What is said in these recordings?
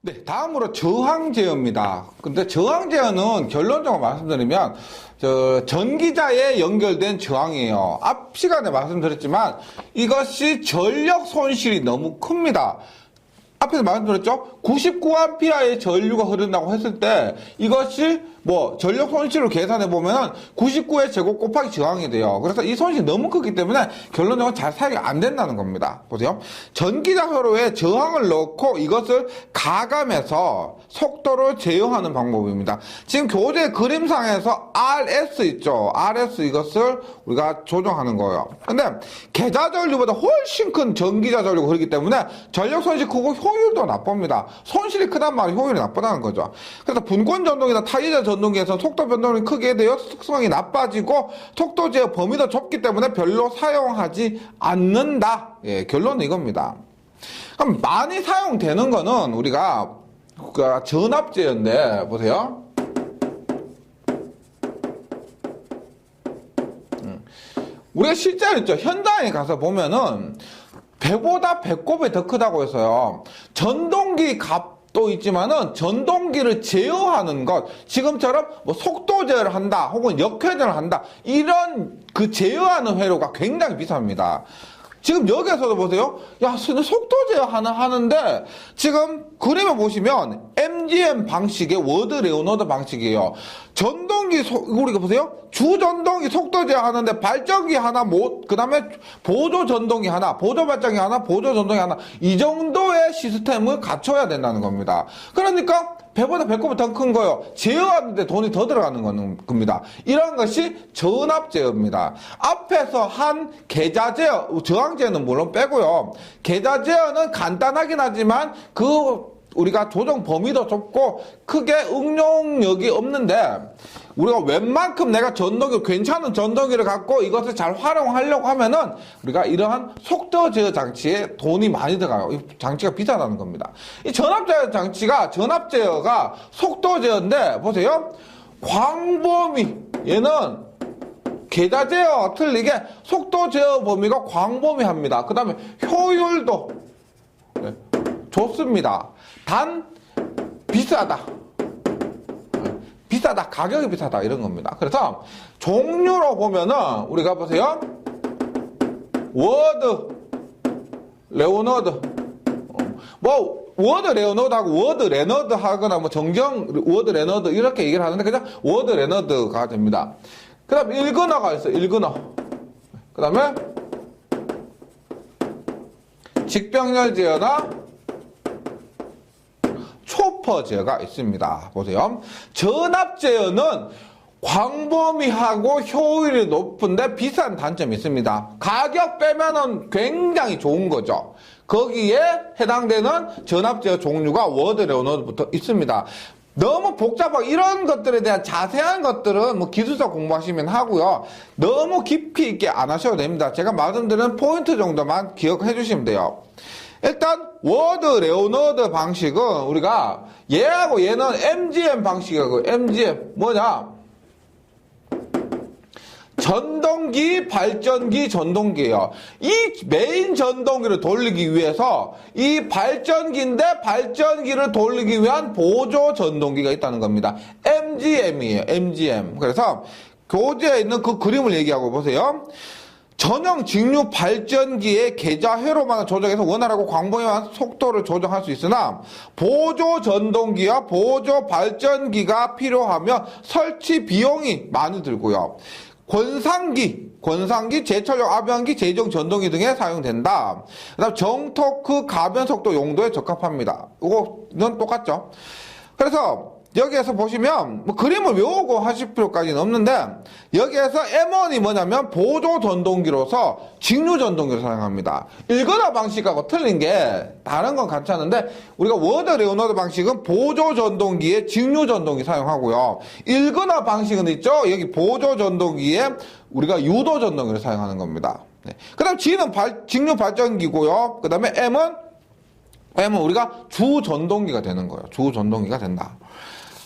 네, 다음으로 저항 제어입니다. 근데 저항 제어는 결론적으로 말씀드리면 전기자에 연결된 저항이에요. 앞 시간에 말씀드렸지만 이것이 전력 손실이 너무 큽니다. 앞에서 말씀드렸죠? 99A의 전류가 흐른다고 했을 때 이것이 전력 손실을 계산해 보면은 99의 제곱 곱하기 저항이 돼요. 그래서 이 손실이 너무 크기 때문에 결론적으로 잘 사용이 안 된다는 겁니다. 보세요. 전기자 회로에 저항을 넣고 이것을 가감해서 속도를 제어하는 방법입니다. 지금 교재 그림상에서 RS 있죠? RS 이것을 우리가 조정하는 거예요. 근데 계좌 전류보다 훨씬 큰 전기자 전류가 흐르기 때문에 전력 손실이 크고 효율도 나쁩니다. 손실이 크단 말이 효율이 나쁘다는 거죠. 그래서 분권 전동이나 타이자 전동기에서 속도 변동이 크게 되어 특성이 나빠지고 속도 제어 범위도 좁기 때문에 별로 사용하지 않는다. 예, 결론은 이겁니다. 그럼 많이 사용되는 거는 우리가 전압 제어인데 보세요. 우리가 실제로 있죠. 현장에 가서 보면은 배보다 배꼽이 더 크다고 해서요. 전동기 값도 있지만은 전동기를 제어하는 것, 지금처럼 속도 제어를 한다, 혹은 역회전을 한다, 이런 제어하는 회로가 굉장히 비쌉니다. 지금 여기에서도 보세요. 야, 속도 제어 하는데, 지금 그림을 보시면, MGM 방식의 워드 레오노드 방식이에요. 전동기, 우리가 보세요. 주전동기 속도 제어 하는데, 발전기 하나, 그 다음에 보조 전동기 하나, 보조 발전기 하나, 보조 전동기 하나, 이 정도의 시스템을 갖춰야 된다는 겁니다. 그러니까, 배보다 배꼽이 더 큰 거요. 제어하는데 돈이 더 들어가는 겁니다. 이런 것이 전압 제어입니다. 앞에서 한 계좌 제어, 저항 제어는 물론 빼고요. 계좌 제어는 간단하긴 하지만 우리가 조정 범위도 좁고 크게 응용력이 없는데 우리가 웬만큼 내가 괜찮은 전동기를 갖고 이것을 잘 활용하려고 하면은 우리가 이러한 속도 제어 장치에 돈이 많이 들어가요. 이 장치가 비싸다는 겁니다. 이 전압 제어가 속도 제어인데 보세요. 광범위, 얘는 계좌 제어와 틀리게 속도 제어 범위가 광범위합니다. 그 다음에 효율도 좋습니다. 단 비싸다, 가격이 비싸다 이런 겁니다. 그래서 종류로 보면은 우리가 보세요. 워드 레오너드, 워드 레오너드하고 워드 레너드 하거나 워드 레너드 이렇게 얘기를 하는데 그냥 워드 레너드가 됩니다. 그 다음에 일그너가 있어요. 일그너. 그 다음에 직병렬 제어나 초퍼 제어가 있습니다. 보세요. 전압 제어는 광범위하고 효율이 높은데 비싼 단점이 있습니다. 가격 빼면은 굉장히 좋은 거죠. 거기에 해당되는 전압 제어 종류가 워드 레오노드부터 있습니다. 너무 복잡하고 이런 것들에 대한 자세한 것들은 기술사 공부하시면 하고요. 너무 깊이 있게 안 하셔도 됩니다. 제가 말씀드리는 포인트 정도만 기억해 주시면 돼요. 일단 워드 레오너드 방식은 우리가 얘하고 얘는 MGM 방식이고 MGM 뭐냐? 전동기, 발전기, 전동기예요. 이 메인 전동기를 돌리기 위해서 이 발전기인데 발전기를 돌리기 위한 보조 전동기가 있다는 겁니다. MGM이에요. MGM. 그래서 교재에 있는 그 그림을 얘기하고 보세요. 전용 직류 발전기의 계좌 회로만 조정해서 원활하고 광범위한 속도를 조정할 수 있으나 보조 전동기와 보조 발전기가 필요하면 설치 비용이 많이 들고요. 권상기, 제철용 압연기, 제종 전동기 등에 사용된다. 그다음 정토크 가변 속도 용도에 적합합니다. 이거는 똑같죠. 그래서 여기에서 보시면 그림을 외우고 하실 필요까지는 없는데 여기에서 M1이 뭐냐면 보조 전동기로서 직류 전동기를 사용합니다. 일거나 방식하고 틀린 게 다른 건 괜찮은데 우리가 워드 레오너드 방식은 보조 전동기에 직류 전동기 사용하고요. 일거나 방식은 있죠. 여기 보조 전동기에 우리가 유도 전동기를 사용하는 겁니다. 네. 그 다음 G는 직류 발전기고요. 그 다음에 M은 우리가 주 전동기가 되는 거예요. 주 전동기가 된다.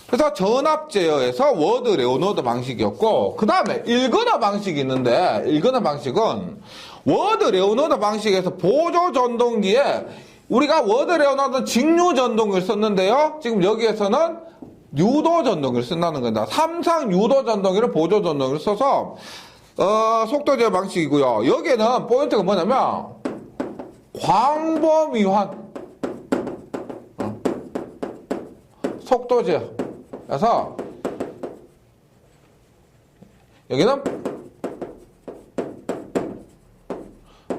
그래서 전압 제어에서 워드 레오노드 방식이었고 그 다음에 일거나 방식이 있는데 일거나 방식은 워드 레오노드 방식에서 보조 전동기에 우리가 워드레오나드 직류 전동기를 썼는데요. 지금 여기에서는 유도 전동기를 쓴다는 겁니다. 삼상 유도 전동기를 보조 전동기를 써서 속도 제어 방식이고요. 여기에는 포인트가 뭐냐면 광범위한 속도 제어. 그래서 여기는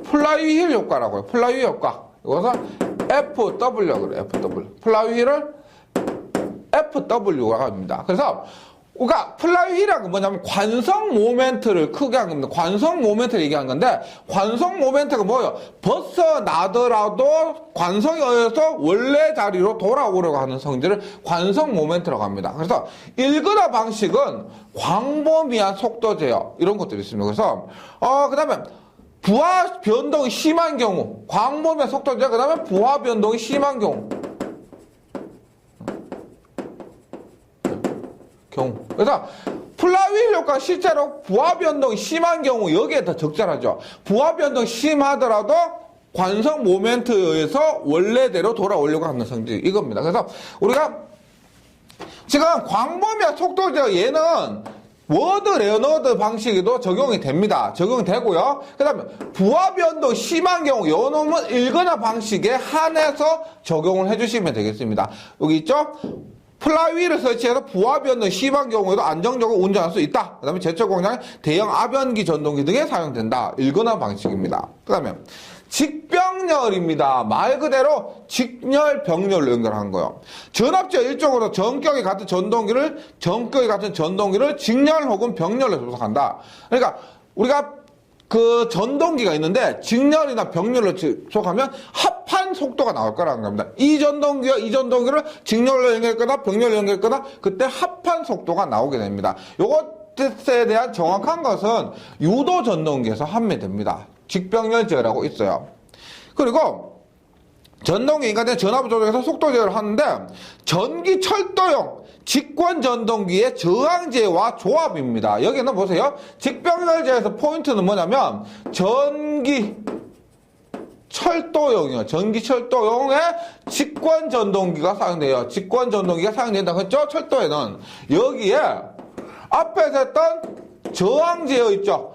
플라이휠 효과라고요. 플라이휠 효과. 이것은 FW 그래요. FW. 플라이휠을 FW가 합니다. 그래서 우리가 플라이휠이라는 건 뭐냐면 관성 모멘트를 크게 한 겁니다. 관성 모멘트를 얘기한 건데 관성 모멘트가 뭐예요? 벗어나더라도 관성에 의해서 원래 자리로 돌아오려고 하는 성질을 관성 모멘트라고 합니다. 그래서 일근화 방식은 광범위한 속도 제어 이런 것들이 있습니다. 그래서 그 다음에 부하 변동이 심한 경우 광범위한 속도 제어 그 다음에 부하 변동이 심한 경우 그래서 플라이휠 효과 실제로 부하 변동이 심한 경우 여기에 더 적절하죠. 부하 변동이 심하더라도 관성 모멘트에 의해서 원래대로 돌아오려고 하는 성질 이겁니다. 그래서 우리가 지금 광범위한 속도 제어 얘는 워드 레너드 방식에도 적용이 됩니다. 적용이 되고요. 그 다음에 부하 변동 심한 경우 요놈은 일근화 방식에 한해서 적용을 해주시면 되겠습니다. 여기 있죠? 플라이휠을 설치해서 부하 변동 심한 경우에도 안정적으로 운전할 수 있다. 그 다음에 제철 공장의 대형 아변기 전동기 등에 사용된다. 일근화 방식입니다. 그 다음에 직병렬입니다. 말 그대로 직렬, 병렬로 연결한 거예요. 전압제어 일종으로 전격이 같은 전동기를 직렬 혹은 병렬로 조속한다. 그러니까 우리가 그 전동기가 있는데 직렬이나 병렬로 조속하면 합한 속도가 나올 거라는 겁니다. 이 전동기와 이 전동기를 직렬로 연결했거나 병렬로 연결했거나 그때 합한 속도가 나오게 됩니다. 요것에 대한 정확한 것은 유도 전동기에서 판매됩니다. 직병렬 제어라고 있어요. 그리고 전동기 인간의 전압을 조절해서 속도 제어를 하는데 전기 철도용 직권 전동기의 저항제와 조합입니다. 여기는 보세요. 직병렬 제어에서 포인트는 뭐냐면 전기 철도용이요. 전기 철도용의 직권 전동기가 사용돼요. 직권 전동기가 사용된다고 했죠? 철도에는. 여기에 앞에서 했던 저항제어 있죠?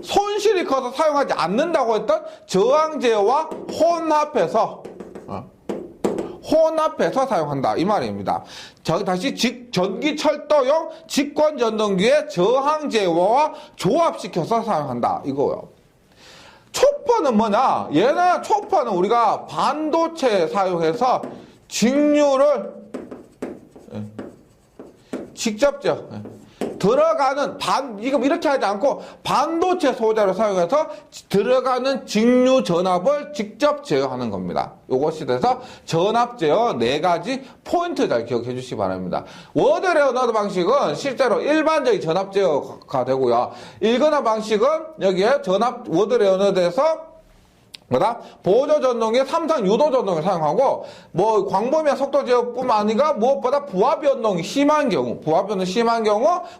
손실이 커서 사용하지 않는다고 했던 저항제어와 혼합해서 사용한다 이 말입니다. 다시 전기 철도용 직권 전동기의 저항제어와 조합시켜서 사용한다 이거요. 초퍼는 뭐냐? 얘는 초퍼는 우리가 반도체 사용해서 직류를 직접 제어 들어가는 지금 이렇게 하지 않고 반도체 소재를 사용해서 들어가는 직류 전압을 직접 제어하는 겁니다. 요것이 돼서 전압 제어 4가지 포인트 잘 기억해 주시기 바랍니다. 워드 레오나드 방식은 실제로 일반적인 전압 제어가 되고요. 일근화 방식은 여기에 워드 레오나드에서 보조 전동기에 삼상 유도 전동을 사용하고 광범위한 속도 제어뿐만 아니라 무엇보다 부하 변동이 심한 경우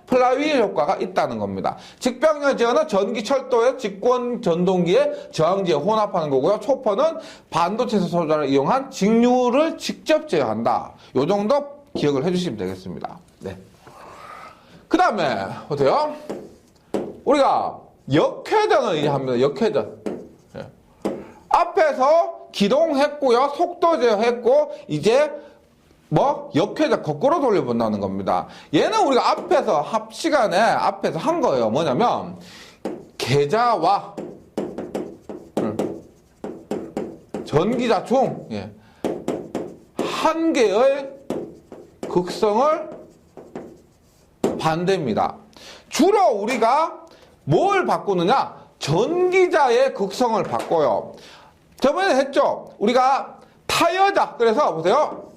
플라이휠 효과가 있다는 겁니다. 직병렬 제어는 전기 철도의 직권 전동기에 저항 제어 혼합하는 거고요. 초퍼는 반도체 소재를 이용한 직류를 직접 제어한다. 요 정도 기억을 해주시면 되겠습니다. 네. 그 다음에 보세요. 우리가 역회전을 이제 합니다. 역회전. 앞에서 기동했고요. 속도 제어했고 이제 역회전 거꾸로 돌려본다는 겁니다. 얘는 우리가 앞에서 합시간에 앞에서 한 거예요. 뭐냐면 계좌와 전기자충 한 개의 극성을 반대입니다. 주로 우리가 뭘 바꾸느냐? 전기자의 극성을 바꿔요. 저번에 했죠? 우리가 타여자. 그래서 보세요.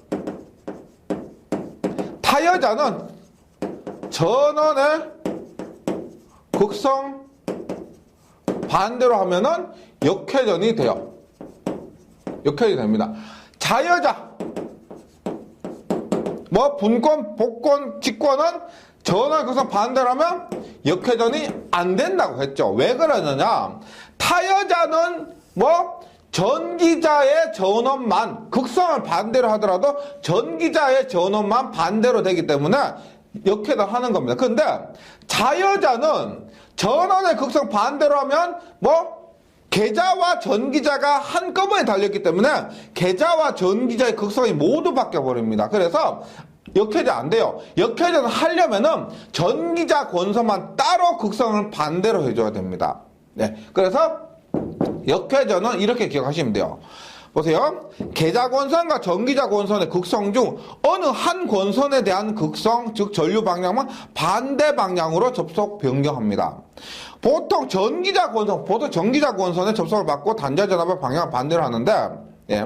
타여자는 전원의 극성 반대로 하면은 역회전이 돼요. 역회전이 됩니다. 자여자. 분권, 복권, 직권은 전원의 극성 반대로 하면 역회전이 안 된다고 했죠. 왜 그러느냐? 타여자는 전기자의 전원만, 극성을 반대로 하더라도 전기자의 전원만 반대로 되기 때문에 역회전하는 겁니다. 근데 자여자는 전원의 극성 반대로 하면 계자와 전기자가 한꺼번에 달렸기 때문에 계자와 전기자의 극성이 모두 바뀌어버립니다. 그래서 역회전 안 돼요. 역회전을 하려면은 전기자 권선만 따로 극성을 반대로 해줘야 됩니다. 네. 그래서 역회전은 이렇게 기억하시면 돼요. 보세요. 계자 권선과 전기자 권선의 극성 중 어느 한 권선에 대한 극성, 즉 전류 방향만 반대 방향으로 접속 변경합니다. 보통 전기자 권선에 접속을 받고 단자 전압의 방향을 반대로 하는데, 예.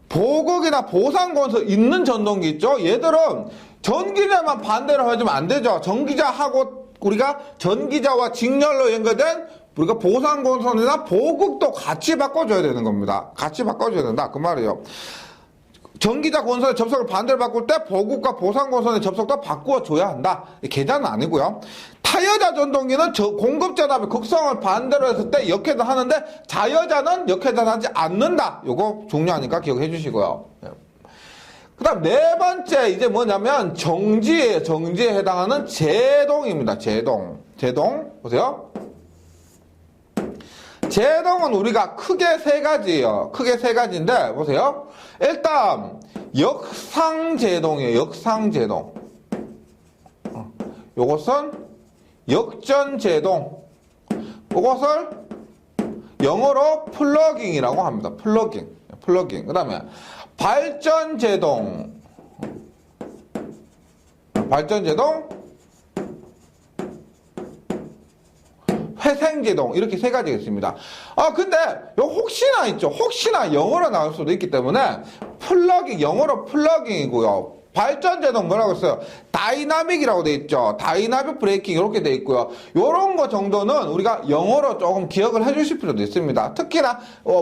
보극이나 보상 권선 있는 전동기 있죠? 얘들은 전기자만 반대로 해주면 안 되죠. 전기자하고 우리가 전기자와 직렬로 연결된 우리가 보상 권선이나 보극도 같이 바꿔줘야 되는 겁니다. 같이 바꿔줘야 된다. 그 말이에요. 전기자 권선의 접속을 반대로 바꿀 때 보극과 보상 권선의 접속도 바꾸어줘야 한다. 계자는 아니고요. 타여자 전동기는 공급 전압의 극성을 반대로 했을 때 역회전 하는데 자여자는 역회전하지 않는다. 요거 중요하니까 기억해 주시고요. 그 다음 네 번째 이제 뭐냐면 정지예요. 정지에 해당하는 제동입니다. 제동 보세요. 제동은 우리가 크게 세 가지예요. 크게 세 가지인데 보세요. 일단 역상제동이에요. 역상제동. 요것은 역전제동. 이것을 영어로 플러깅이라고 합니다. 플러깅. 그 다음에 발전제동. 회생제동. 이렇게 세 가지가 있습니다. 근데 혹시나 영어로 나올 수도 있기 때문에 플러깅, 영어로 플러깅이고요. 발전제동 뭐라고 했어요? 다이나믹이라고 돼 있죠. 다이나믹 브레이킹 이렇게 돼 있고요. 요런 거 정도는 우리가 영어로 조금 기억을 해주실 필요도 있습니다. 특히나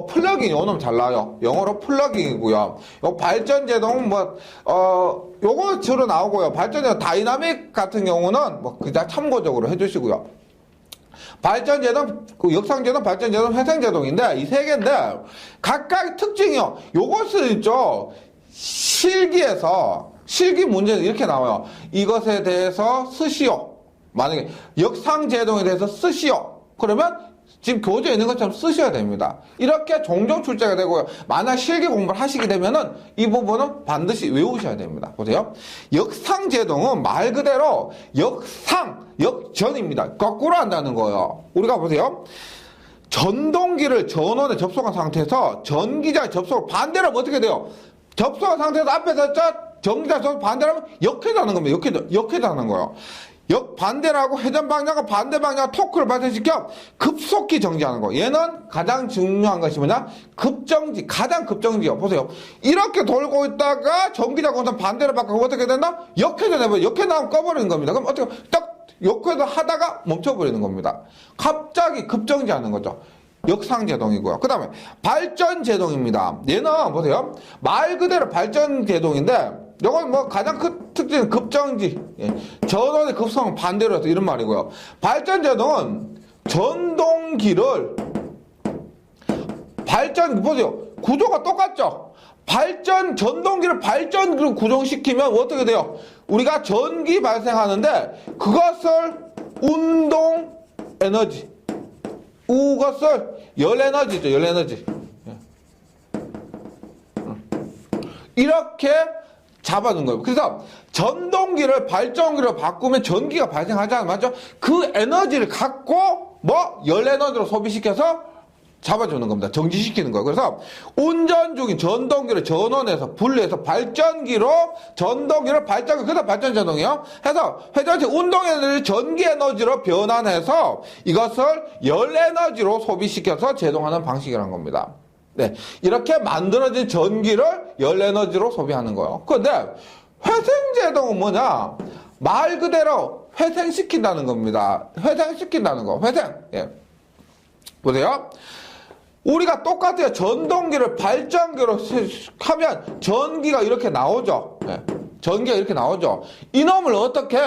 플러깅 요놈 잘 나와요. 영어로 플러깅이고요. 요 발전제동 요거 주로 나오고요. 발전제동 다이나믹 같은 경우는 그냥 참고적으로 해주시고요. 발전제동, 역상제동, 발전제동, 회생제동인데 이 세 개인데 각각 특징이요. 요것은 있죠. 실기 문제는 이렇게 나와요. 이것에 대해서 쓰시오. 만약에 역상제동에 대해서 쓰시오. 그러면 지금 교재에 있는 것처럼 쓰셔야 됩니다. 이렇게 종종 출제가 되고요. 만약 실기 공부를 하시게 되면은 이 부분은 반드시 외우셔야 됩니다. 보세요. 역상제동은 말 그대로 역전입니다. 거꾸로 한다는 거예요. 우리가 보세요. 전동기를 전원에 접속한 상태에서 전기자의 접속을 반대로 하면 어떻게 돼요? 접속한 상태에서 앞에서 전기자 접속 반대로 하면 역회전하는 겁니다. 역회전하는 거예요. 반대라고 회전 방향과 반대 방향 토크를 발생시켜 급속히 정지하는 거. 얘는 가장 중요한 것이 뭐냐? 급정지, 가장 급정지요. 보세요. 이렇게 돌고 있다가 전기자 권선 반대로 바꾸고 어떻게 된다? 역회전해버려. 역회전하면 꺼버리는 겁니다. 그럼 어떻게 딱 역회전 하다가 멈춰버리는 겁니다. 갑자기 급정지하는 거죠. 역상제동이고요. 그 다음에 발전제동입니다. 얘는 보세요. 말 그대로 발전제동인데 이건 가장 큰 특징은 급정지. 전원의 급성은 반대로 해서 이런 말이고요. 발전제동은 전동기를 보세요. 구조가 똑같죠? 전동기를 발전기로 구동시키면 어떻게 돼요? 우리가 전기 발생하는데 그것을 운동 에너지. 이것을 열에너지죠. 열에너지. 이렇게 잡아준 거예요. 그래서 전동기를 발전기로 바꾸면 전기가 발생하잖아요. 맞죠? 그 에너지를 갖고 열에너지로 소비시켜서 잡아주는 겁니다. 정지시키는 거예요. 그래서 운전 중인 전동기를 전원에서 분리해서 전동기를 발전기, 그래서 발전제동이에요. 해서 회전식 운동에너지를 전기에너지로 변환해서 이것을 열에너지로 소비시켜서 제동하는 방식이라는 겁니다. 네. 이렇게 만들어진 전기를 열에너지로 소비하는 거예요. 그런데 회생제동은 뭐냐? 말 그대로 회생시킨다는 겁니다. 회생시킨다는 거. 회생. 예. 보세요. 우리가 똑같아요. 전동기를 발전기로 하면 전기가 이렇게 나오죠. 네. 전기가 이렇게 나오죠. 이놈을 어떻게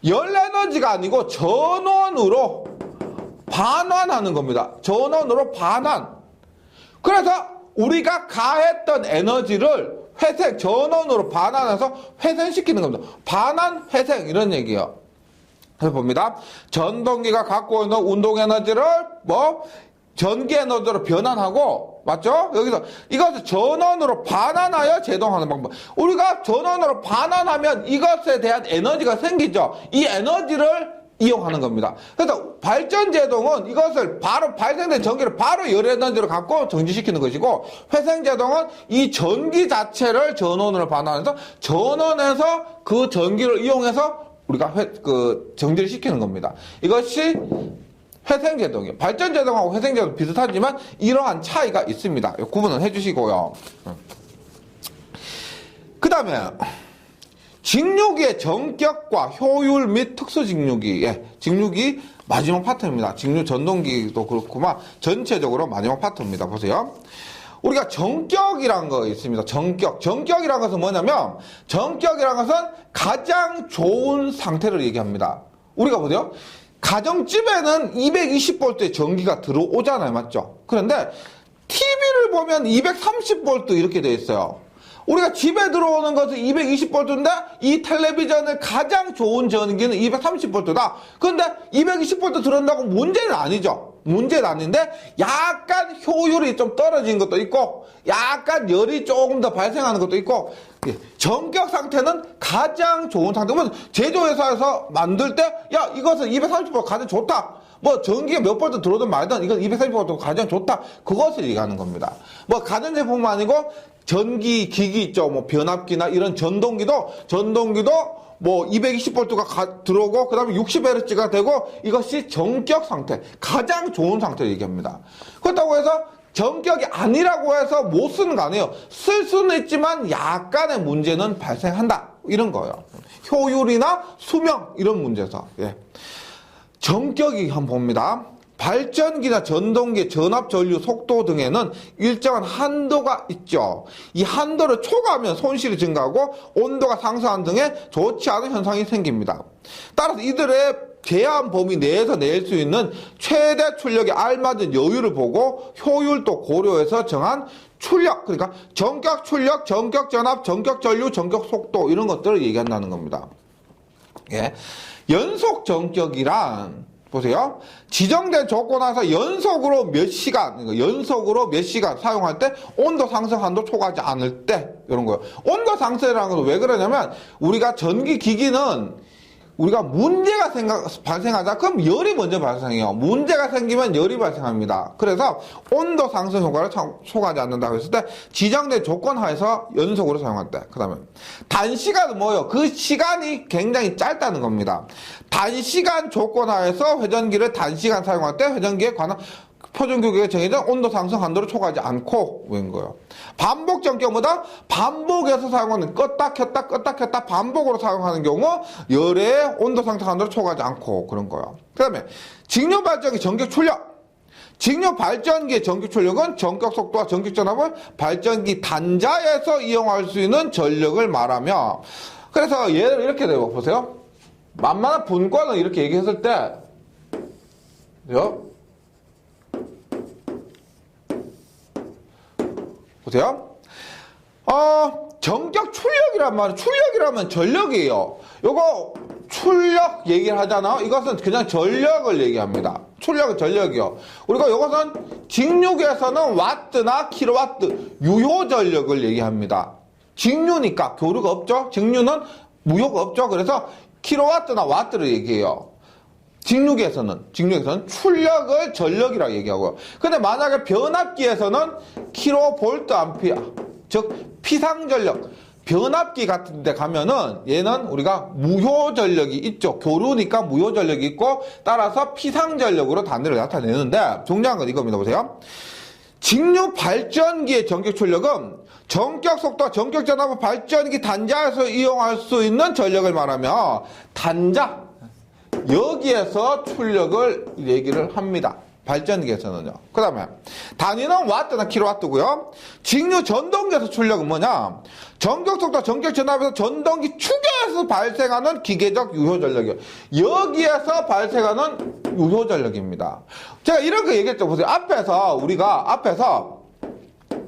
열에너지가 아니고 전원으로 반환하는 겁니다. 전원으로 반환. 그래서 우리가 가했던 에너지를 회생, 전원으로 반환해서 회생시키는 겁니다. 반환, 회생 이런 얘기예요. 그래서 봅니다. 전동기가 갖고 있는 운동 에너지를 전기 에너지로 변환하고, 맞죠? 여기서 이것을 전원으로 반환하여 제동하는 방법. 우리가 전원으로 반환하면 이것에 대한 에너지가 생기죠. 이 에너지를 이용하는 겁니다. 그래서 발전 제동은 이것을 바로 발생된 전기를 바로 열 에너지로 갖고 정지시키는 것이고, 회생 제동은 이 전기 자체를 전원으로 반환해서 전원에서 그 전기를 이용해서 우리가 정지를 시키는 겁니다. 이것이 회생제동이에요. 발전제동하고 회생제동 비슷하지만 이러한 차이가 있습니다. 구분을 해주시고요. 그 다음에 직류기의 전격과 효율 및 특수직류기. 직류기 마지막 파트입니다. 직류 전동기도 그렇구만 전체적으로 마지막 파트입니다. 보세요. 우리가 전격이라는 거 있습니다. 전격이라는 것은 뭐냐면, 전격이라는 것은 가장 좋은 상태를 얘기합니다. 우리가 보세요. 가정집에는 220V의 전기가 들어오잖아요. 맞죠? 그런데 TV를 보면 230V 이렇게 되어 있어요. 우리가 집에 들어오는 것은 220V인데 이 텔레비전의 가장 좋은 전기는 230V다. 그런데 220V 들어온다고 문제는 아니죠. 문제는 아닌데 약간 효율이 좀 떨어진 것도 있고 약간 열이 조금 더 발생하는 것도 있고, 전격 상태는 가장 좋은 상태. 제조회사에서 만들 때 야 이것은 230V 가장 좋다. 전기가 몇 볼트 들어오든 말든 이건 230V 가장 좋다. 그것을 얘기하는 겁니다. 가전제품만 아니고 전기 기기 있죠. 변압기나 이런 전동기도 220V가 들어오고, 그 다음에 60Hz가 되고, 이것이 전격 상태, 가장 좋은 상태를 얘기합니다. 그렇다고 해서 전격이 아니라고 해서 못 쓰는 거 아니에요. 쓸 수는 있지만 약간의 문제는 발생한다. 이런 거예요. 효율이나 수명, 이런 문제에서. 전격이 한번 봅니다. 발전기나 전동기의 전압, 전류, 속도 등에는 일정한 한도가 있죠. 이 한도를 초과하면 손실이 증가하고 온도가 상승하는 등의 좋지 않은 현상이 생깁니다. 따라서 이들의 제한 범위 내에서 낼 수 있는 최대 출력에 알맞은 여유를 보고 효율도 고려해서 정한 출력, 그러니까 전격 출력, 전격 전압, 전격 전류, 전격 속도 이런 것들을 얘기한다는 겁니다. 연속 전격이란 보세요. 지정된 조건 하에서 연속으로 몇 시간 사용할 때 온도 상승 한도 초과하지 않을 때 이런 거예요. 온도 상승이라는 것은 왜 그러냐면, 우리가 전기 기기는 우리가 문제가 발생하자 그럼 열이 먼저 발생해요. 문제가 생기면 열이 발생합니다. 그래서 온도 상승 효과를 초과하지 않는다고 했을 때 지정된 조건 하에서 연속으로 사용할 때. 그 다음에 단시간은 뭐예요? 그 시간이 굉장히 짧다는 겁니다. 단시간 조건 하에서 회전기를 단시간 사용할 때 회전기에 관한 표준규격에 정해진 온도 상승 한도를 초과하지 않고 인 거예요. 반복 전격보다 반복해서 사용하는 껐다 켰다 반복으로 사용하는 경우 열의 온도 상승 한도를 초과하지 않고 그런 거예요. 그 다음에 직류 발전기 전격 출력. 직류 발전기의 전격 출력은 전격 속도와 전격 전압을 발전기 단자에서 이용할 수 있는 전력을 말하며, 그래서 얘를 이렇게 돼요. 보세요. 만만한 분권을 이렇게 얘기했을 때 보세요. 전격 출력이란 말은, 출력이라면 전력이에요. 요거 출력 얘기를 하잖아. 이것은 그냥 전력을 얘기합니다. 출력은 전력이요. 우리가 이것은 직류계에서는 와트나 킬로와트, 유효 전력을 얘기합니다. 직류니까 교류가 없죠. 직류는 무효가 없죠. 그래서 킬로와트나 와트를 얘기해요. 직류계에서는 출력을 전력이라고 얘기하고요. 근데 만약에 변압기에서는 킬로볼트 암페어, 즉 피상전력, 변압기 같은 데 가면은 얘는 우리가 무효전력이 있죠. 교류니까 무효전력이 있고, 따라서 피상전력으로 단위를 나타내는데, 중요한 건 이겁니다. 보세요. 직류 발전기의 전격 출력은 전격 속도와 전격 전압을 발전기 단자에서 이용할 수 있는 전력을 말하며, 단자, 여기에서 출력을 얘기를 합니다. 발전기에서는요. 그 다음에 단위는 와트나 킬로와트고요. 직류 전동기에서 출력은 뭐냐? 전격 속도, 전격 전압에서 전동기 축에서 발생하는 기계적 유효전력이에요. 여기에서 발생하는 유효전력입니다. 제가 이런 거 얘기했죠. 보세요. 앞에서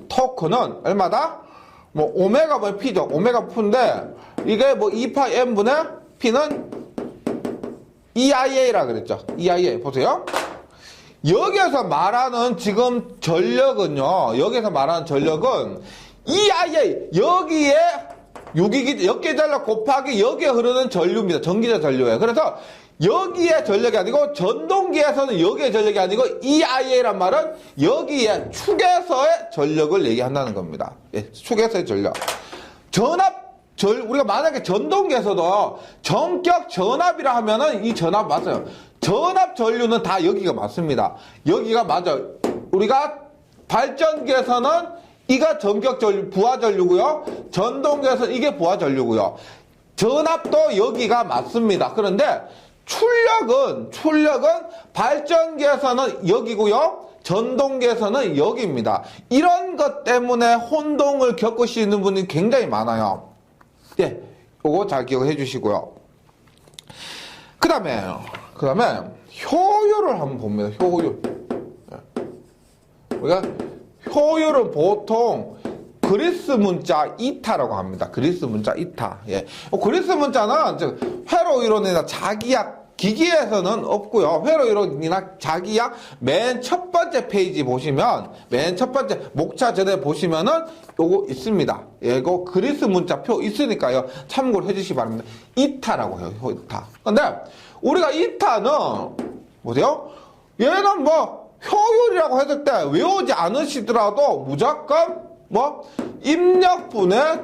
토크는 얼마다? 뭐 오메가 뭐 P죠. 오메가 P인데 이게 뭐 2파이 N분의 P는 EIA라 그랬죠. EIA 보세요. 여기에서 말하는 지금 전력은요. 여기서 말하는 전력은 EIA 여기에 역계 전력 곱하기 여기에 흐르는 전류입니다. 전기자 전류예요. 그래서 여기에 전력이 아니고 전동기에서는 여기에 전력이 아니고 EIA란 말은 여기에 축에서의 전력을 얘기한다는 겁니다. 예, 축에서의 전력. 우리가 만약에 전동기에서도 전격 전압이라 하면은 이 전압 맞아요. 전압 전류는 다 여기가 맞습니다. 여기가 맞아요. 우리가 발전기에서는 이가 전격 전류, 부하 전류고요. 전동기에서는 이게 부하 전류고요. 전압도 여기가 맞습니다. 그런데 출력은 발전기에서는 여기고요. 전동기에서는 여기입니다. 이런 것 때문에 혼동을 겪으시는 분이 굉장히 많아요. 예, 요거 잘 기억해 주시고요. 그 다음에 효율을 한번 봅니다. 효율. 우리가 효율은 보통 그리스 문자 이타라고 합니다. 그리스 문자 이타. 예. 그리스 문자는 즉 회로 이론이나 자기약 기기에서는 없고요. 회로 이론이나 자기약 맨 첫 번째 페이지 보시면 맨 첫 번째 목차 전에 보시면은 요거 있습니다. 예, 이거 그리스 문자표 있으니까요. 참고를 해주시기 바랍니다. 이타라고 해요. 이타. 근데 우리가 이타는 보세요. 얘는 뭐 효율이라고 했을 때 외우지 않으시더라도 무조건 뭐 입력분의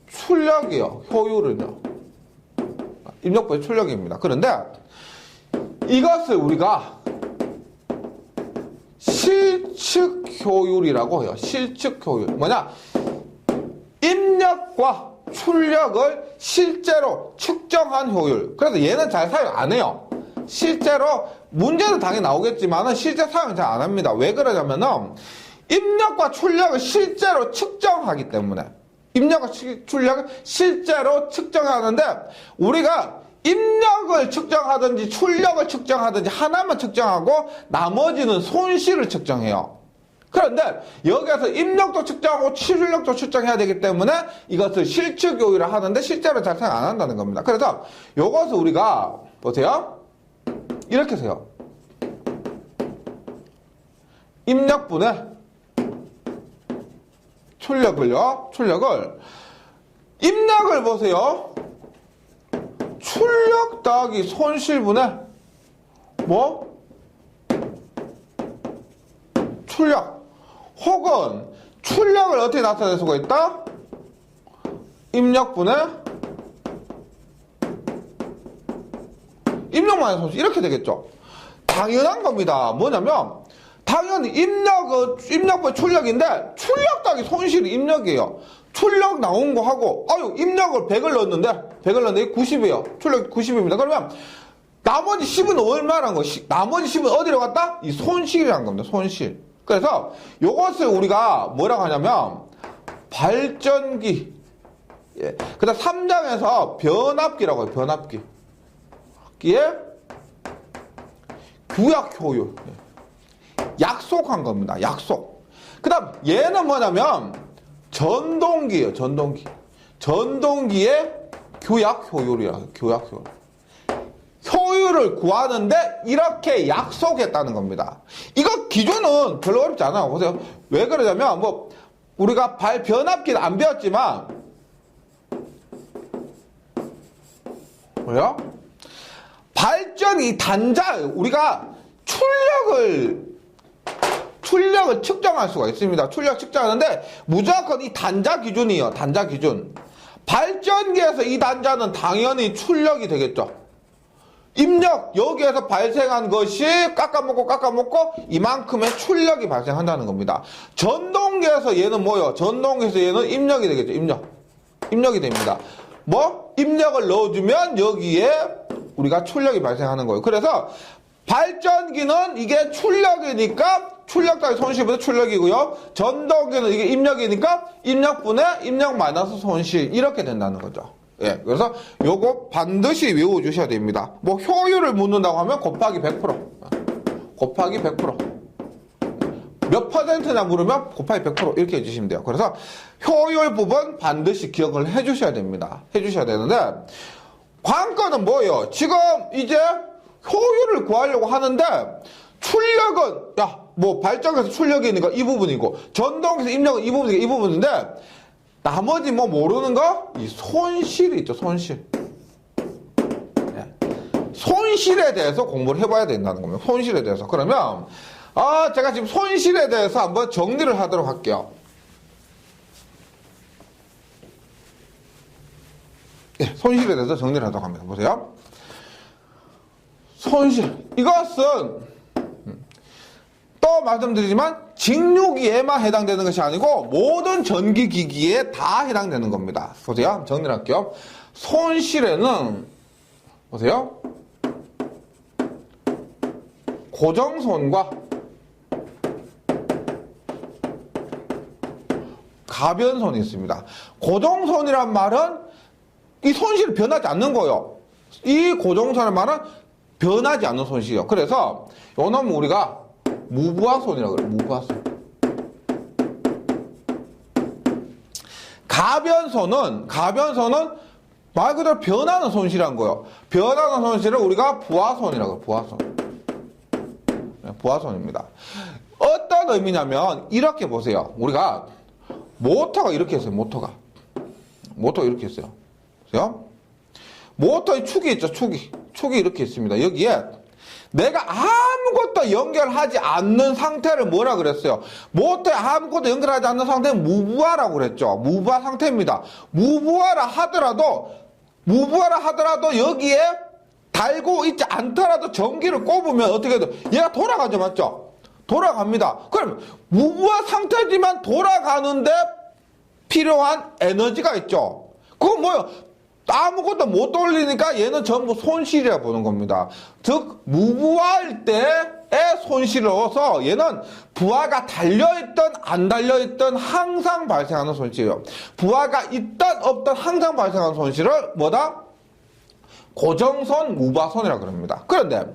출력이요. 효율은요. 입력분의 출력입니다. 그런데 이것을 우리가 실측 효율이라고 해요. 실측 효율. 뭐냐? 입력과 출력을 실제로 측정한 효율. 그래서 얘는 잘 사용 안 해요. 실제로 문제는 당연히 나오겠지만 실제 사용 잘 안 합니다. 왜 그러냐면은 입력과 출력을 실제로 측정하기 때문에 입력과 출력을 실제로 측정하는데 우리가 입력을 측정하든지 출력을 측정하든지 하나만 측정하고 나머지는 손실을 측정해요. 그런데 여기에서 입력도 측정하고 출력도 측정해야 되기 때문에 이것을 실측 효율을 하는데 실제로 잘 사용 안 한다는 겁니다. 그래서 이것을 우리가 보세요. 이렇게 세요. 입력분의 출력을 입력을 보세요. 출력 더하기 손실분의 뭐? 출력. 혹은 출력을 어떻게 나타낼 수가 있다? 입력분의 입력만의 손실. 이렇게 되겠죠. 당연한 겁니다. 뭐냐면 당연히 입력분의 출력인데 출력 더하기 손실이 입력이에요. 출력 나온 거 하고 입력을 100을 넣었는데 90이에요. 출력 90입니다. 그러면 나머지 10은 얼마란 거? 나머지 10은 어디로 갔다? 이 손실이란 겁니다. 손실. 그래서 요것을 우리가 뭐라고 하냐면 발전기. 예. 그다음 3장에서 변압기라고 해요. 변압기. 기의 규약 효율. 약속한 겁니다. 약속. 그다음 얘는 뭐냐면 전동기예요. 전동기의 교약 효율이야. 교약 효율. 효율을 구하는데 이렇게 약속했다는 겁니다. 이거 기준은 별로 어렵지 않아요. 보세요. 왜 그러냐면 뭐 우리가 변압기는 안 배웠지만 뭐야? 발전이 단자 우리가 출력을 측정할 수가 있습니다. 출력 측정하는데 무조건 이 단자 기준이에요. 단자 기준. 발전기에서 이 단자는 당연히 출력이 되겠죠. 입력 여기에서 발생한 것이 깎아먹고 이만큼의 출력이 발생한다는 겁니다. 전동기에서 얘는 뭐요? 전동기에서 얘는 입력이 되겠죠. 입력이 됩니다. 뭐? 입력을 넣어주면 여기에 우리가 출력이 발생하는 거예요. 그래서 발전기는 이게 출력이니까 출력 더하기 손실분의 출력이고요. 전동기는 이게 입력이니까 입력분의 입력 마이너스 손실 이렇게 된다는 거죠. 예, 그래서 요거 반드시 외워주셔야 됩니다. 뭐 효율을 묻는다고 하면 곱하기 100%. 곱하기 100%. 몇 퍼센트냐 물으면 곱하기 100% 이렇게 해주시면 돼요. 그래서 효율 부분 반드시 기억을 해주셔야 됩니다. 해주셔야 되는데 관건은 뭐예요? 지금 이제 효율을 구하려고 하는데 출력은 뭐 발전기에서 출력이 있는 거 이 부분이고 전동기에서 입력은 이 부분이고 이 부분인데 나머지 뭐 모르는 거? 이 손실이 있죠. 손실. 손실에 대해서 공부를 해봐야 된다는 겁니다. 손실에 대해서. 그러면 제가 지금 손실에 대해서 한번 정리를 하도록 할게요. 손실에 대해서 정리를 하도록 합니다. 보세요. 손실. 이것은 또 말씀드리지만 직류기에만 해당되는 것이 아니고 모든 전기기기에 다 해당되는 겁니다. 보세요. 정리를 할게요. 손실에는 보세요. 고정손과 가변손이 있습니다. 고정손이란 말은 이 손실이 변하지 않는 거예요. 이 고정손의 말은 변하지 않는 손실이에요. 그래서 요 놈은 우리가 무부하손이라고 그래요. 무부하손. 가변손은 말 그대로 변하는 손실이란 거예요. 변하는 손실을 우리가 부하손이라고 해요. 부하손. 부하손입니다. 어떤 의미냐면 이렇게 보세요. 우리가 모터가 이렇게 했어요. 모터가 이렇게 했어요. 보세요. 모터의 축이 있죠. 축이 이렇게 있습니다. 여기에 내가 아무것도 연결하지 않는 상태를 뭐라 그랬어요? 모터에 아무것도 연결하지 않는 상태는 무부하라고 그랬죠. 무부하 상태입니다. 무부하라 하더라도 여기에 달고 있지 않더라도 전기를 꼽으면 어떻게 돼요? 얘가 돌아가죠. 맞죠? 돌아갑니다. 그럼 무부하 상태지만 돌아가는데 필요한 에너지가 있죠. 그건 뭐예요? 아무것도 못 돌리니까 얘는 전부 손실이라 보는 겁니다. 즉 무부하할 때의 손실로서 얘는 부하가 달려있던 안 달려있던 항상 발생하는 손실이에요. 부하가 있던 없던 항상 발생하는 손실을 뭐다? 고정손, 무부하손이라고 그럽니다. 그런데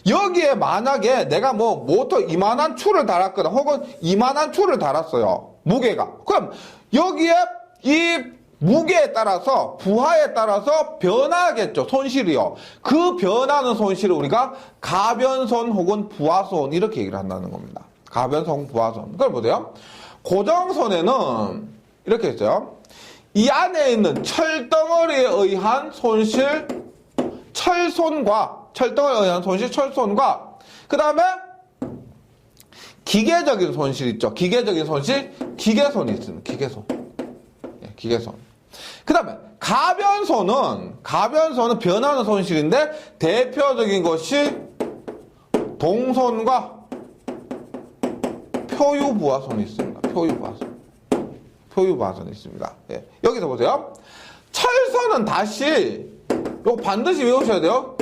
여기에 만약에 내가 뭐 모터 이만한 줄을 달았거나 혹은 이만한 줄을 달았어요. 무게가. 그럼 여기에 이 무게에 따라서 부하에 따라서 변하겠죠. 손실이요. 그 변하는 손실을 우리가 가변손 혹은 부하손 이렇게 얘기를 한다는 겁니다. 가변손, 부하손. 그걸 보세요. 고정손에는 이렇게 했어요. 이 안에 있는 철덩어리에 의한 손실, 철손과 그 다음에 기계적인 손실 있죠. 기계적인 손실, 기계손이 있습니다. 기계손. 그 다음에 가변손은 변하는 손실인데 대표적인 것이 동손과 표유부하손이 있습니다. 표유부하손이 있습니다. 예. 여기서 보세요. 철선은 다시 이거 반드시 외우셔야 돼요.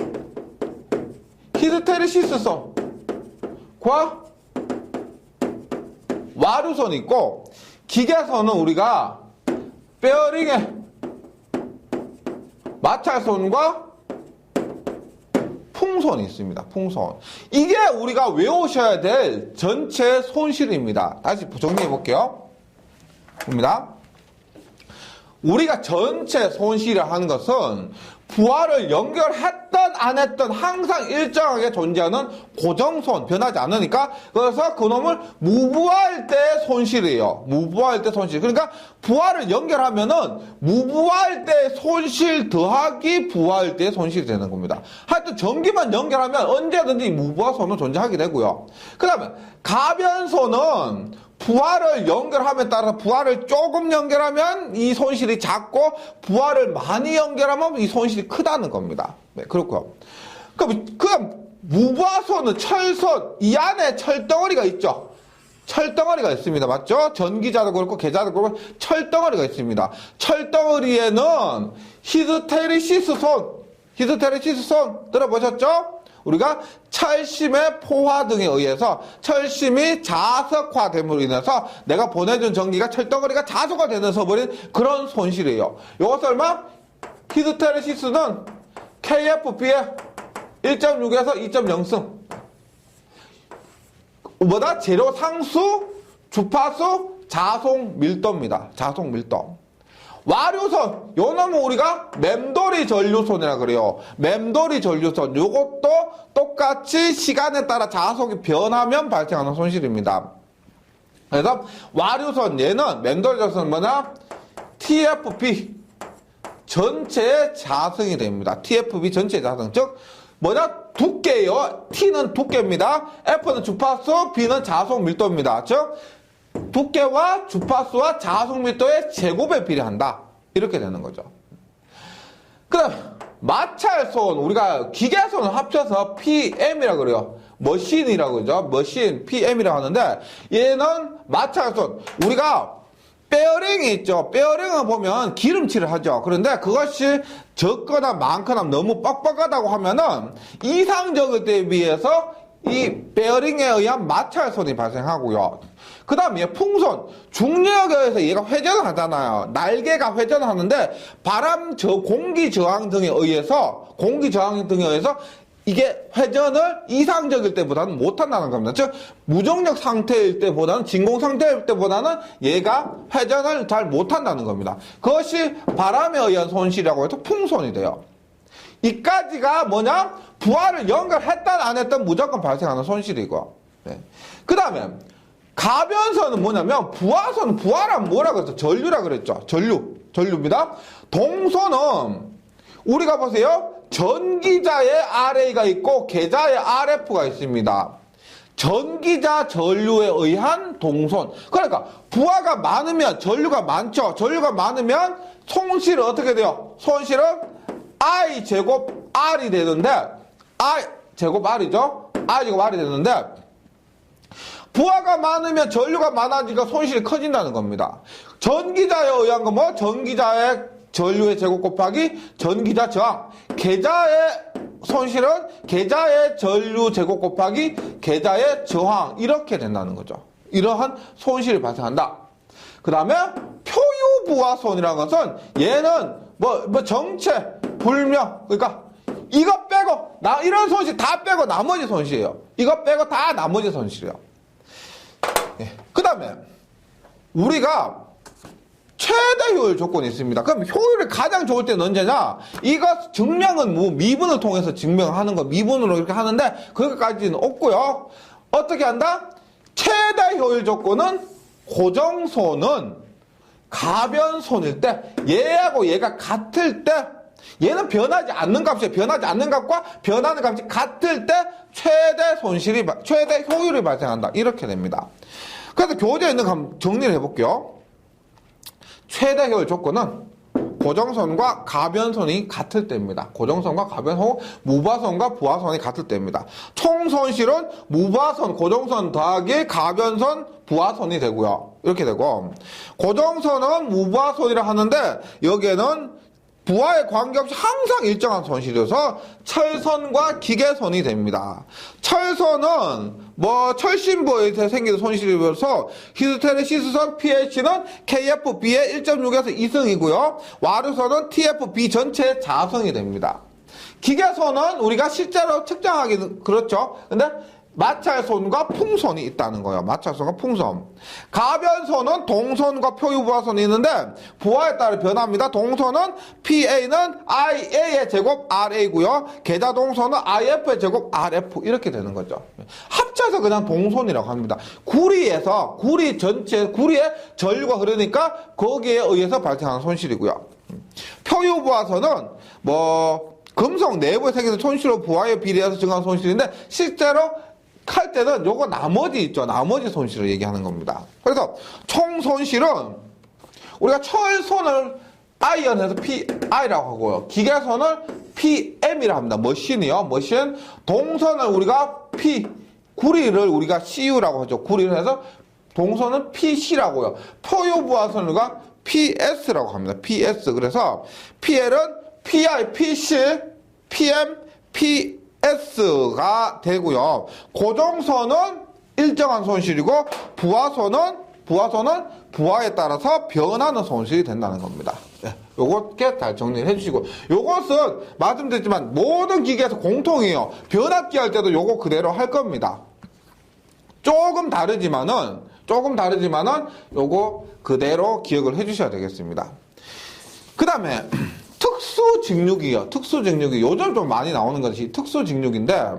히스테리시스선과 와류선이 있고 기계선은 우리가 베어링의 마찰선과 풍선이 있습니다. 풍선. 이게 우리가 외우셔야 될 전체 손실입니다. 다시 정리해 볼게요. 봅니다. 우리가 전체 손실을 하는 것은 부하를 연결했던 안 했던 항상 일정하게 존재하는 고정손, 변하지 않으니까 그래서 그놈을 무부할 때 손실이에요. 무부할 때 손실. 그러니까 부하를 연결하면은 무부할 때 손실 더하기 부하할 때 손실이 되는 겁니다. 하여튼 전기만 연결하면 언제든지 무부하손은 존재하게 되고요. 그 다음에 가변손은 부하를 연결함에 따라서 부하를 조금 연결하면 이 손실이 작고 부하를 많이 연결하면 이 손실이 크다는 겁니다. 네, 그렇고요. 그럼 무부하선은 철선, 이 안에 철덩어리가 있죠. 철덩어리가 있습니다. 맞죠? 전기자도 그렇고 계자도 그렇고 철덩어리가 있습니다. 철덩어리에는 히스테리시스선 들어보셨죠? 우리가 철심의 포화 등에 의해서 철심이 자석화됨으로 인해서 내가 보내준 전기가 철덩어리가 자석화되면서 버린 그런 손실이에요. 이것을 얼마? 히스테리시스는 KFP의 1.6에서 2.0승. 뭐다? 재료 상수, 주파수, 자속 밀도입니다. 자속 밀도. 와류선, 요 놈은 우리가 맴돌이 전류선이라 그래요. 맴돌이 전류선. 요것도 똑같이 시간에 따라 자속이 변하면 발생하는 손실입니다. 그래서 와류선, 얘는 맴돌이 전류선 뭐냐? TFP. 전체의 자성이 됩니다. TFP 전체의 자성. 즉, 뭐냐? 두께요. T는 두께입니다. F는 주파수, B는 자속 밀도입니다. 즉, 두께와 주파수와 자속 밀도의 제곱에 비례한다. 이렇게 되는 거죠. 그 다음, 마찰손, 우리가 기계손을 합쳐서 PM이라고 그래요. 머신이라고 그러죠. 머신, PM이라고 하는데, 얘는 마찰손. 우리가 베어링이 있죠. 베어링을 보면 기름칠을 하죠. 그런데 그것이 적거나 많거나 너무 뻑뻑하다고 하면은 이상적일 때에 비해서 이 베어링에 의한 마찰손이 발생하고요. 그 다음에 풍선, 중력에 의해서 얘가 회전을 하잖아요. 날개가 회전을 하는데 공기 저항 등에 의해서 이게 회전을 이상적일 때보다는 못한다는 겁니다. 즉 무重력 상태일 때보다는 진공 상태일 때보다는 얘가 회전을 잘 못한다는 겁니다. 그것이 바람에 의한 손실이라고 해서 풍손이 돼요. 이까지가 뭐냐? 부하를 연결했든 안 했든 무조건 발생하는 손실이고. 네. 그 다음에 가변선은 뭐냐면 부하란 뭐라 그랬죠? 전류라 그랬죠. 전류입니다. 동선은 우리가 보세요. 전기자의 RA가 있고 계자의 RF가 있습니다. 전기자 전류에 의한 동선. 그러니까 부하가 많으면 전류가 많죠. 전류가 많으면 손실은 어떻게 돼요? 손실은 I 제곱 R이 되는데 I 제곱 R이죠. I 제곱 R이 되는데 부하가 많으면 전류가 많아지니까 손실이 커진다는 겁니다. 전기자에 의한 건 뭐? 전기자의 전류의 제곱 곱하기 전기자 저항. 계자의 손실은 계자의 전류 제곱 곱하기 계자의 저항. 이렇게 된다는 거죠. 이러한 손실이 발생한다. 그 다음에 표유부하손이라는 것은 얘는 정체 불명. 그러니까 이거 빼고 이런 손실 다 빼고 나머지 손실이에요. 이거 빼고 다 나머지 손실이에요. 예. 그 다음에 우리가 최대 효율 조건이 있습니다. 그럼 효율이 가장 좋을 때는 언제냐? 이거 증명은 뭐 미분을 통해서 증명하는 거, 미분으로 이렇게 하는데 그것까지는 없고요. 어떻게 한다? 최대 효율 조건은 고정손은 가변손일 때, 얘하고 얘가 같을 때, 얘는 변하지 않는 값이에요. 변하지 않는 값과 변하는 값이 같을 때 최대 효율이 발생한다. 이렇게 됩니다. 그래서 교재에 있는 거 한번 정리를 해볼게요. 최대 효율 조건은 고정선과 가변선이 같을 때입니다. 고정선과 가변선, 무부하선과 부하선이 같을 때입니다. 총 손실은 무부하선, 고정선 더하기 가변선, 부하선이 되고요. 이렇게 되고, 고정선은 무부하선이라 하는데 여기에는 부하에 관계없이 항상 일정한 손실이어서 철선과 기계선이 됩니다. 철선은 철심부에서 생기는 손실이어서 히스테레시스선 pH는 KFB의 1.6에서 2승이고요. 와류선은 TFB 전체의 자성이 됩니다. 기계선은 우리가 실제로 측정하기는 그렇죠. 근데 마찰선과 풍선이 있다는 거예요. 마찰선과 풍선. 가변선은 동선과 표유부하선이 있는데 부하에 따라 변합니다. 동선은 PA는 IA의 제곱 RA고요. 계자 동선은 IF의 제곱 RF 이렇게 되는 거죠. 합쳐서 그냥 동선이라고 합니다. 구리에 전류가 흐르니까 거기에 의해서 발생하는 손실이고요. 표유부하선은 금속 내부에 생기는 손실로 부하에 비례해서 증가한 손실인데 실제로 할 때는 요거 나머지 있죠. 나머지 손실을 얘기하는 겁니다. 그래서 총 손실은 우리가 철선을 I연해서 PI라고 하고요. 기계선을 PM이라고 합니다. 머신이요. 머신. 동선을 우리가 구리를 우리가 CU라고 하죠. 구리를 해서 동선은 PC라고요. 표유부하선을 우리가 PS라고 합니다. PS. 그래서 PL은 PI, PC, PM, PS가 되고요. 고정선은 일정한 손실이고 부하선은 부하에 따라서 변하는 손실이 된다는 겁니다. 네, 요렇게 잘 정리를 해주시고, 요것은 말씀드렸지만 모든 기계에서 공통이에요. 변압기 할 때도 요거 그대로 할 겁니다. 조금 다르지만은 요거 그대로 기억을 해주셔야 되겠습니다. 그 다음에 특수직육이요. 특수직육이 요즘 좀 많이 나오는 것이 특수직육인데,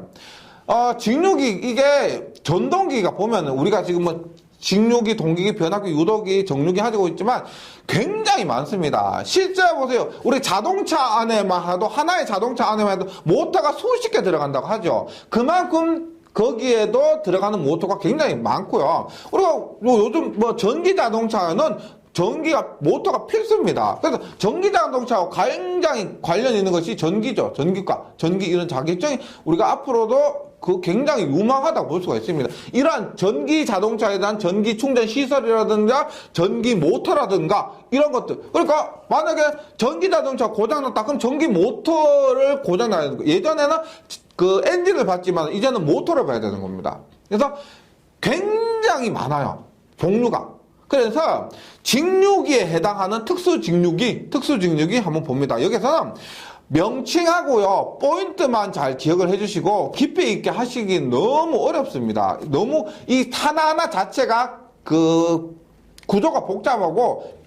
직육이 이게 전동기가 보면은 우리가 지금 뭐 직육이, 동기기, 변압기, 유도기, 정육이 가지고 있지만 굉장히 많습니다. 실제 보세요. 우리 자동차 안에만 해도, 하나의 자동차 안에만 해도 모터가 수십 개 들어간다고 하죠. 그만큼 거기에도 들어가는 모터가 굉장히 많고요. 우리가 요즘 뭐 전기 자동차는 모터가 필수입니다. 그래서 전기 자동차와 굉장히 관련 있는 것이 전기죠. 전기 이런 자격증이 우리가 앞으로도 굉장히 유망하다고 볼 수가 있습니다. 이러한 전기 자동차에 대한 전기 충전 시설이라든가 전기 모터라든가 이런 것들. 그러니까 만약에 전기 자동차 고장났다 그럼 전기 모터를 고장나야 되는 거예요. 예전에는 그 엔진을 봤지만 이제는 모터를 봐야 되는 겁니다. 그래서 굉장히 많아요. 종류가. 그래서 직육기에 해당하는 특수직육이 한번 봅니다. 여기서는 명칭하고요, 포인트만 잘 기억을 해주시고 깊이 있게 하시기 너무 어렵습니다. 너무 이 하나하나 자체가 그 구조가 복잡하고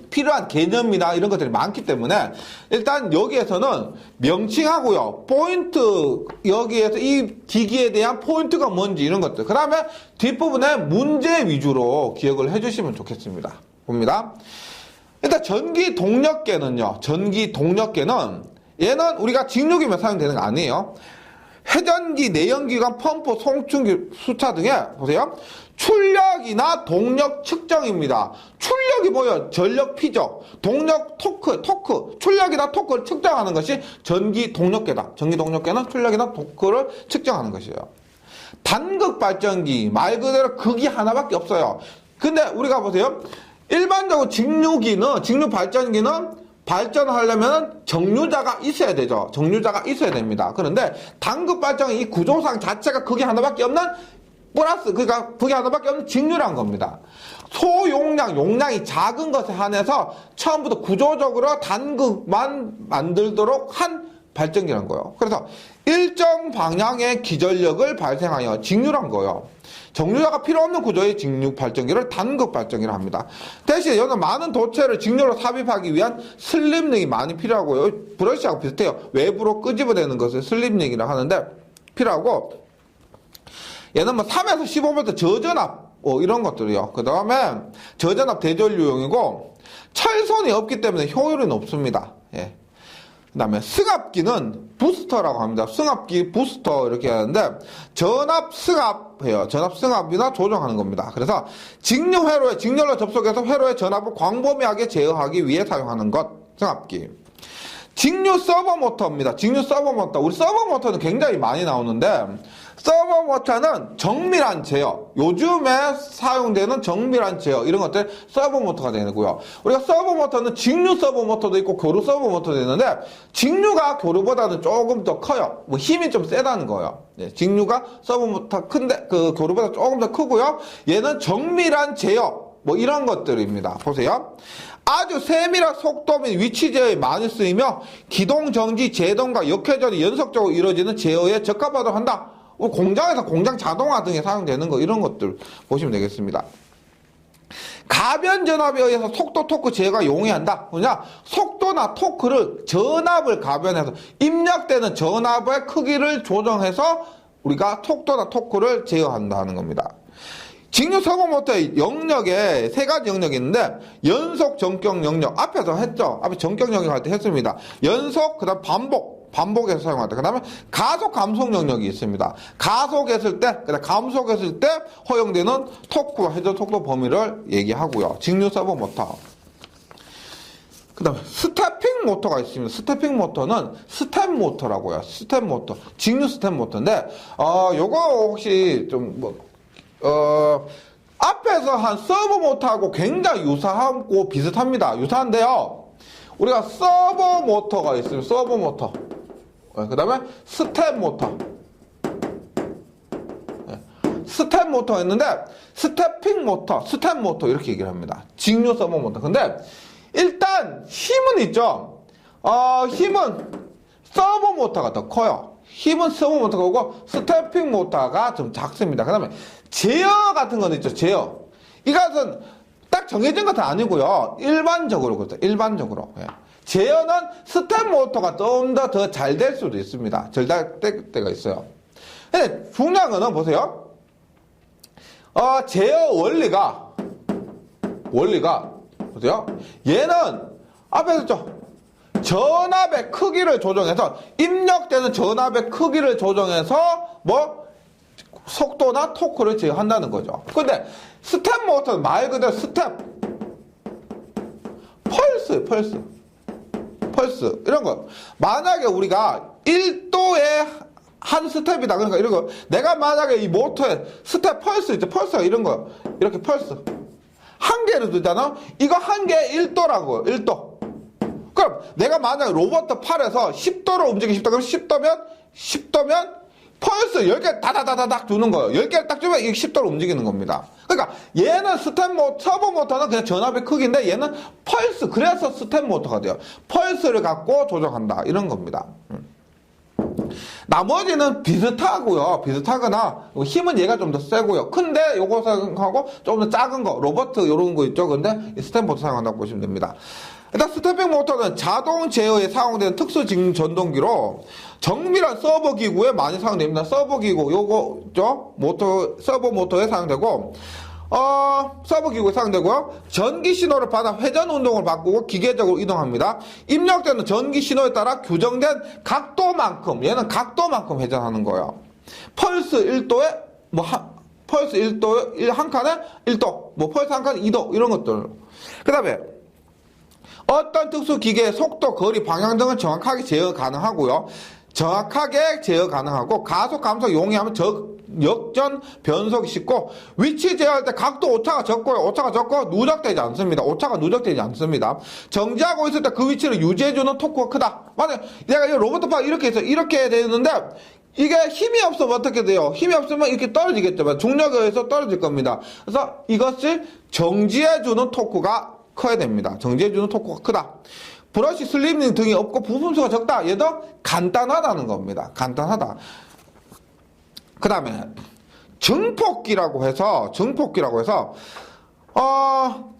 필요한 개념이나 이런 것들이 많기 때문에 일단 여기에서는 명칭하고요, 포인트, 여기에서 이 기기에 대한 포인트가 뭔지 이런 것들, 그 다음에 뒷부분에 문제 위주로 기억을 해주시면 좋겠습니다. 봅니다. 일단 전기 동력계는요, 얘는 우리가 직육이면 사용되는 거 아니에요. 회전기, 내연기관, 펌프, 송충기, 수차 등에 보세요. 출력이나 동력 측정입니다. 출력이 뭐예요? 전력 P죠. 동력 토크. 출력이나 토크를 측정하는 것이 전기 동력계다. 전기 동력계는 출력이나 토크를 측정하는 것이에요. 단극 발전기, 말 그대로 극이 하나밖에 없어요. 근데 우리가 보세요. 일반적으로 직육 발전기는 발전하려면 정류자가 있어야 되죠. 정류자가 있어야 됩니다. 그런데 단극 발전기 이 구조상 자체가 그게 하나밖에 없는 그러니까 그게 하나밖에 없는 직류란 겁니다. 용량이 작은 것에 한해서 처음부터 구조적으로 단극만 만들도록 한 발전기란 거예요. 그래서 일정 방향의 기전력을 발생하여 직류란 거예요. 정류자가 필요 없는 구조의 직류 발전기를 단극 발전기라 합니다. 대신 여기는 많은 도체를 직류로 삽입하기 위한 슬립링이 많이 필요하고요. 브러쉬하고 비슷해요. 외부로 끄집어내는 것을 슬립링이라고 하는데 필요하고, 얘는 뭐 3에서 15V 저전압 이런 것들이요. 그 다음에 저전압 대전류용이고 철선이 없기 때문에 효율이 높습니다. 예. 그 다음에 승합기는 부스터라고 합니다. 승합기, 부스터 이렇게 하는데 전압 승합해요. 전압 승합이나 조정하는 겁니다. 그래서 직렬로 접속해서 회로의 전압을 광범위하게 제어하기 위해 사용하는 것, 승합기. 직류 서버 모터입니다. 직류 서버 모터. 우리 서버 모터는 굉장히 많이 나오는데 서버 모터는 정밀한 제어, 요즘에 사용되는 정밀한 제어 이런 것들 서버 모터가 되고요. 우리가 서버 모터는 직류 서버 모터도 있고 교류 서버 모터도 있는데 직류가 교류보다는 조금 더 커요. 뭐 힘이 좀 세다는 거예요. 예, 직류가 서버 모터 큰데 그 교류보다 조금 더 크고요. 얘는 정밀한 제어 뭐 이런 것들입니다. 보세요. 아주 세밀한 속도 및 위치 제어에 많이 쓰이며 기동, 정지, 제동과 역회전이 연속적으로 이루어지는 제어에 적합하도록 한다. 공장에서 공장 자동화 등에 사용되는 거 이런 것들 보시면 되겠습니다. 가변 전압에 의해서 속도, 토크 제어가 용이한다. 뭐냐? 속도나 토크를 전압을 가변해서 입력되는 전압의 크기를 조정해서 우리가 속도나 토크를 제어한다는 겁니다. 직류 서버 모터의 영역에 세 가지 영역이 있는데 연속, 전격 영역 앞에서 했죠. 앞에 전격 영역 할 때 했습니다. 연속, 그다음 반복해서 사용한다. 그 다음에 가속, 감속 영역이 있습니다. 가속했을 때, 그다음 감속했을 때 허용되는 토크와 회전 속도 범위를 얘기하고요. 직류 서버 모터. 그 다음에 스태핑 모터가 있습니다. 스태핑 모터는 스텝 모터라고요. 스텝 모터. 직류 스텝 모터인데, 요거 혹시 앞에서 한 서버 모터하고 굉장히 유사하고 비슷합니다. 유사한데요. 우리가 서버 모터가 있습니다. 서버 모터. 그 다음에 스텝 모터. 스텝 모터가 있는데, 스태핑 모터, 스텝 모터 이렇게 얘기를 합니다. 직류 서버 모터. 근데 일단 힘은 있죠. 힘은 서버 모터가 더 커요. 힘은 서버 모터가 오고 스태핑 모터가 좀 작습니다. 그 다음에 제어 같은 건 있죠. 제어. 이것은 딱 정해진 것은 아니고요. 일반적으로 그렇죠. 일반적으로. 예. 제어는 스텝 모터가 좀 더 잘 될 수도 있습니다. 잘 될 때가 있어요. 근데 중요한 거는 보세요. 제어 원리가 보세요. 얘는 앞에서 했죠. 전압의 크기를 조정해서 입력되는 전압의 크기를 조정해서 뭐 속도나 토크를 제어한다는 거죠. 근데 스텝 모터는 말 그대로 스텝 펄스 이런 거. 만약에 우리가 1도의 한 스텝이다. 그러니까 이런 거. 내가 만약에 이 모터에 스텝 펄스 있죠. 펄스가 이런 거. 이렇게 펄스. 한 개를 두잖아. 이거 한 개에 1도라고. 1도. 그럼 내가 만약에 로봇 팔에서 10도로 움직이고 싶다. 그럼 10도면 펄스 10개 다다다닥 주는 거예요. 10개를 딱 주면 이게 10도로 움직이는 겁니다. 그러니까 얘는 서버 모터는 그냥 전압의 크기인데 얘는 펄스. 그래서 스텝 모터가 돼요. 펄스를 갖고 조정한다. 이런 겁니다. 나머지는 비슷하고요. 비슷하거나 힘은 얘가 좀 더 세고요. 큰데 요거 사용하고 좀 더 작은 거 로봇 요런 거 있죠. 근데 스텝 모터 사용한다고 보시면 됩니다. 일단 스태핑 모터는 자동 제어에 사용되는 특수 전동기로 정밀한 서버 기구에 많이 사용됩니다. 서버 기구 요거죠. 서버 모터에 사용되고 서버 기구에 사용되고요. 전기 신호를 받아 회전 운동을 바꾸고 기계적으로 이동합니다. 입력되는 전기 신호에 따라 규정된 각도만큼, 얘는 각도만큼 회전하는 거예요. 펄스 1도에 펄스 1도 한 칸에 1도, 펄스 한 칸에 2도 이런 것들. 그다음에 어떤 특수 기계의 속도, 거리, 방향 등을 정확하게 제어 가능하고요. 정확하게 제어 가능하고 가속, 감속 용이하면 역전 변속이 쉽고 위치 제어할 때 각도 오차가 적고요. 오차가 적고 누적되지 않습니다. 오차가 누적되지 않습니다. 정지하고 있을 때 그 위치를 유지해주는 토크가 크다. 만약 내가 이 로봇파 이렇게 해서 이렇게 되는데 이게 힘이 없으면 어떻게 돼요? 힘이 없으면 이렇게 떨어지겠죠. 중력에 의해서 떨어질 겁니다. 그래서 이것을 정지해주는 토크가 커야 됩니다. 정지해주는 토크가 크다. 브러쉬 슬립링 등이 없고 부품수가 적다. 얘도 간단하다는 겁니다. 간단하다. 그 다음에 증폭기라고 해서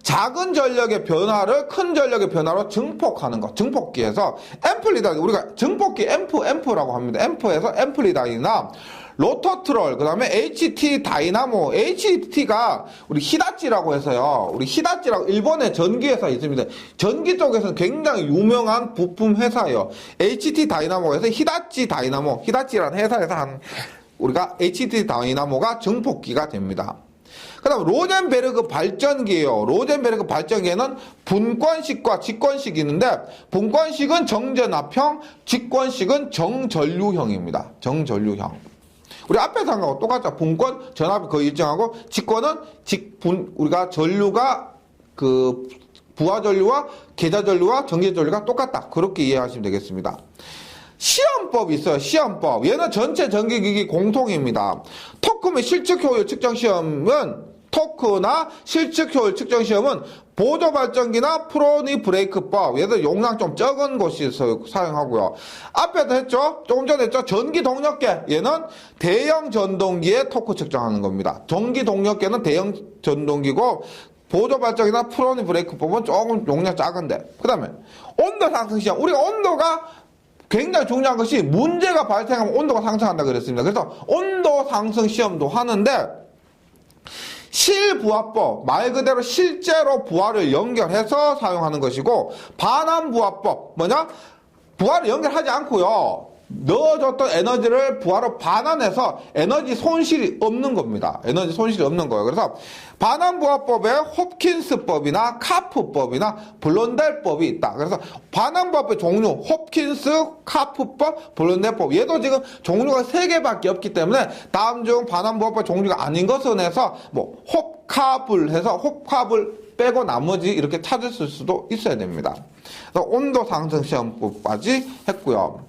작은 전력의 변화를 큰 전력의 변화로 증폭하는 것. 증폭기에서 앰플리다인, 우리가 증폭기 앰프라고 합니다. 앰프에서 앰플리다이나 로터트롤, 그 다음에 HT 다이나모, HT가 우리 히다치라고 해서요. 우리 히다치라고 일본의 전기회사 있습니다. 전기 쪽에서는 굉장히 유명한 부품 회사예요. HT 다이나모에서 히다치 다이나모, 히다치라는 회사에서 한 우리가 HT 다이나모가 증폭기가 됩니다. 그 다음 로젠베르그 발전기예요. 로젠베르그 발전기에는 분권식과 직권식이 있는데 분권식은 정전압형, 직권식은 정전류형입니다. 정전류형. 우리 앞에서 한 거하고 똑같죠. 분권, 전압이 거의 일정하고 직권은 우리가 전류가 부하전류와 계좌전류와 정제전류가 똑같다. 그렇게 이해하시면 되겠습니다. 시험법이 있어요. 시험법. 얘는 전체 전기기기 공통입니다. 토크 및 실측 효율 측정 시험은 토크나 실측 효율 측정 시험은 보조 발전기나 프로니 브레이크법. 얘들 용량 좀 적은 곳에서 사용하고요. 앞에도 했죠. 조금 전에 했죠. 전기 동력계. 얘는 대형 전동기의 토크 측정하는 겁니다. 전기 동력계는 대형 전동기고 보조 발전기나 프로니 브레이크법은 조금 용량 작은데. 그 다음에 온도 상승 시험. 우리가 온도가 굉장히 중요한 것이 문제가 발생하면 온도가 상승한다 그랬습니다. 그래서 온도 상승 시험도 하는데 실부하법, 말 그대로 실제로 부하를 연결해서 사용하는 것이고 반환부하법, 부하를 연결하지 않고요. 넣어줬던 에너지를 부하로 반환해서 에너지 손실이 없는 겁니다. 에너지 손실이 없는 거예요. 그래서 반환부하법에 홉킨스법이나 카프법이나 블론델법이 있다. 그래서 반환부합의 종류 홉킨스, 카프법, 블론델법. 얘도 지금 종류가 3개밖에 없기 때문에 다음 중 반환부합의 종류가 아닌 것은 해서 홉캅을 해서 홉캅을 빼고 나머지 이렇게 찾을 수도 있어야 됩니다. 그래서 온도 상승 시험법까지 했고요.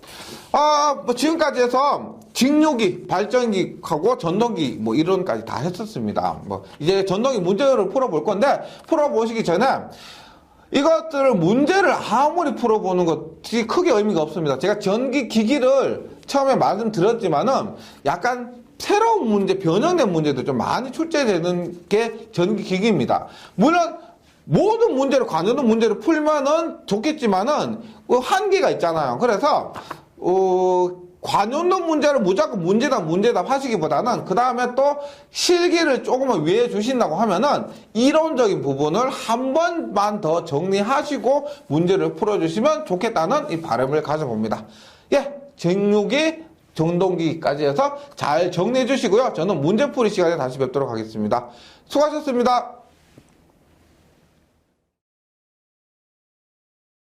지금까지 해서 직류기, 발전기하고 전동기 이론까지 다 했었습니다. 이제 전동기 문제를 풀어볼 건데 풀어보시기 전에 이것들을 문제를 아무리 풀어보는 것이 크게 의미가 없습니다. 제가 전기 기기를 처음에 말씀드렸지만은 약간 새로운 문제, 변형된 문제도 좀 많이 출제되는 게 전기기기입니다. 물론 모든 문제를, 관여도 문제를 풀면은 좋겠지만은 한계가 있잖아요. 그래서 관용도 문제를 무조건 문제답 하시기보다는 그 다음에 또 실기를 조금만 위해 주신다고 하면은 이론적인 부분을 한 번만 더 정리하시고 문제를 풀어주시면 좋겠다는 이 바람을 가져봅니다. 예, 정육이 정동기까지 해서 잘 정리해 주시고요. 저는 문제풀이 시간에 다시 뵙도록 하겠습니다. 수고하셨습니다.